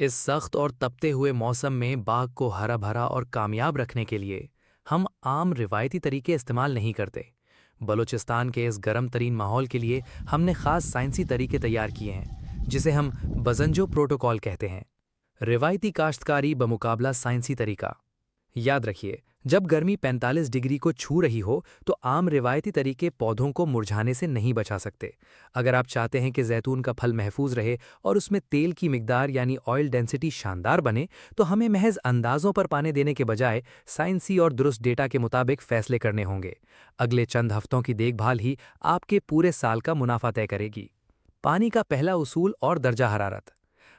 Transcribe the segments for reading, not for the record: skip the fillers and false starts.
इस सख्त और तपते हुए मौसम में बाग को हरा भरा और कामयाब रखने के लिए हम आम रिवायती तरीके इस्तेमाल नहीं करते। बलूचिस्तान के इस गर्म तरीन माहौल के लिए हमने ख़ास साइंसी तरीके तैयार किए हैं, जिसे हम बजंजो प्रोटोकॉल कहते हैं। रिवायती काश्तकारी बमुकाबला साइंसी तरीका। याद रखिए, जब गर्मी 45 डिग्री को छू रही हो तो आम रिवायती तरीके पौधों को मुरझाने से नहीं बचा सकते। अगर आप चाहते हैं कि जैतून का फल महफूज रहे और उसमें तेल की मिकदार यानी ऑयल डेंसिटी शानदार बने, तो हमें महज अंदाजों पर पानी देने के बजाय साइंसी और दुरुस्त डेटा के मुताबिक फैसले करने होंगे। अगले चंद हफ्तों की देखभाल ही आपके पूरे साल का मुनाफा तय करेगी। पानी का पहला उसूल और दर्जा हरारत।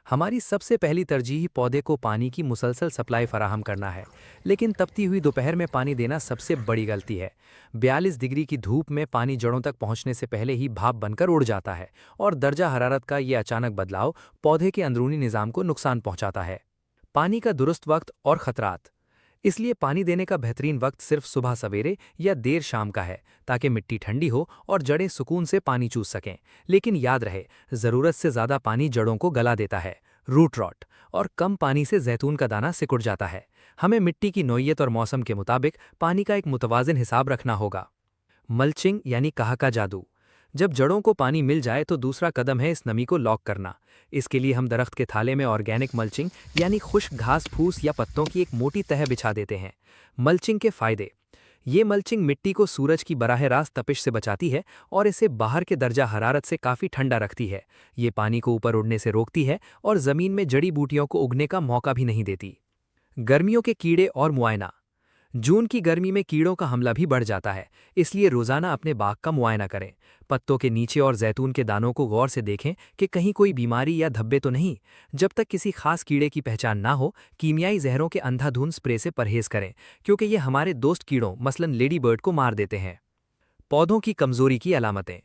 हमारी सबसे पहली तरजीह पौधे को पानी की मुसलसल सप्लाई फराहम करना है, लेकिन तपती हुई दोपहर में पानी देना सबसे बड़ी गलती है। 42 डिग्री की धूप में पानी जड़ों तक पहुंचने से पहले ही भाप बनकर उड़ जाता है, और दर्जा हरारत का ये अचानक बदलाव पौधे के अंदरूनी निज़ाम को नुकसान पहुंचाता है। पानी का दुरुस्त वक्त और खतरात। इसलिए पानी देने का बेहतरीन वक्त सिर्फ सुबह सवेरे या देर शाम का है, ताकि मिट्टी ठंडी हो और जड़ें सुकून से पानी चूस सकें। लेकिन याद रहे, ज़रूरत से ज़्यादा पानी जड़ों को गला देता है, रूट रॉट, और कम पानी से जैतून का दाना सिकुड़ जाता है। हमें मिट्टी की नौइयत और मौसम के मुताबिक पानी का एक मुतवाज़िन हिसाब रखना होगा। मल्चिंग यानी कहा का जादू। जब जड़ों को पानी मिल जाए तो दूसरा कदम है इस नमी को लॉक करना। इसके लिए हम दरख्त के थाले में ऑर्गेनिक मल्चिंग यानी खुश्क घास फूस या पत्तों की एक मोटी तह बिछा देते हैं। मल्चिंग के फायदे। ये मल्चिंग मिट्टी को सूरज की बराह रास्त तपिश से बचाती है और इसे बाहर के दर्जा हरारत से काफ़ी ठंडा रखती है। ये पानी को ऊपर उड़ने से रोकती है और ज़मीन में जड़ी बूटियों को उगने का मौका भी नहीं देती। गर्मियों के कीड़े और मुआयना। जून की गर्मी में कीड़ों का हमला भी बढ़ जाता है, इसलिए रोजाना अपने बाग का मुआयना करें। पत्तों के नीचे और जैतून के दानों को गौर से देखें कि कहीं कोई बीमारी या धब्बे तो नहीं। जब तक किसी खास कीड़े की पहचान ना हो, कीमियाई जहरों के अंधाधुंध स्प्रे से परहेज करें, क्योंकि ये हमारे दोस्त कीड़ों मसलन लेडी बर्ड को मार देते हैं। पौधों की कमजोरी की अलामतें।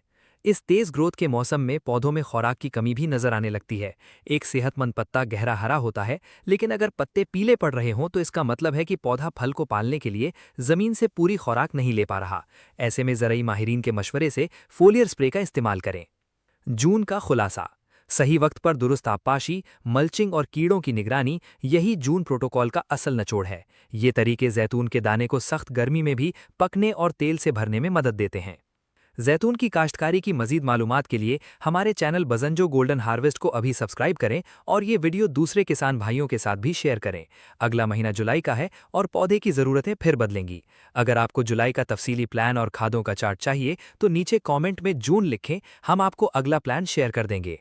इस तेज ग्रोथ के मौसम में पौधों में खुराक की कमी भी नजर आने लगती है। एक सेहतमंद पत्ता गहरा हरा होता है, लेकिन अगर पत्ते पीले पड़ रहे हों तो इसका मतलब है कि पौधा फल को पालने के लिए जमीन से पूरी खुराक नहीं ले पा रहा। ऐसे में ज़राई माहिरीन के मशवरे से फोलियर स्प्रे का इस्तेमाल करें। जून का खुलासा। सही वक्त पर दुरुस्त आबपाशी, मल्चिंग और कीड़ों की निगरानी, यही जून प्रोटोकॉल का असल निचोड़ है। ये तरीके जैतून के दाने को सख्त गर्मी में भी पकने और तेल से भरने में मदद देते हैं। जैतून की काश्तकारी की मजीद मालूमात के लिए हमारे चैनल बजंजो गोल्डन हार्वेस्ट को अभी सब्सक्राइब करें और ये वीडियो दूसरे किसान भाइयों के साथ भी शेयर करें। अगला महीना जुलाई का है और पौधे की ज़रूरतें फिर बदलेंगी। अगर आपको जुलाई का तफसीली प्लान और खादों का चार्ट चाहिए तो नीचे कमेंट में जून लिखें, हम आपको अगला प्लान शेयर कर देंगे।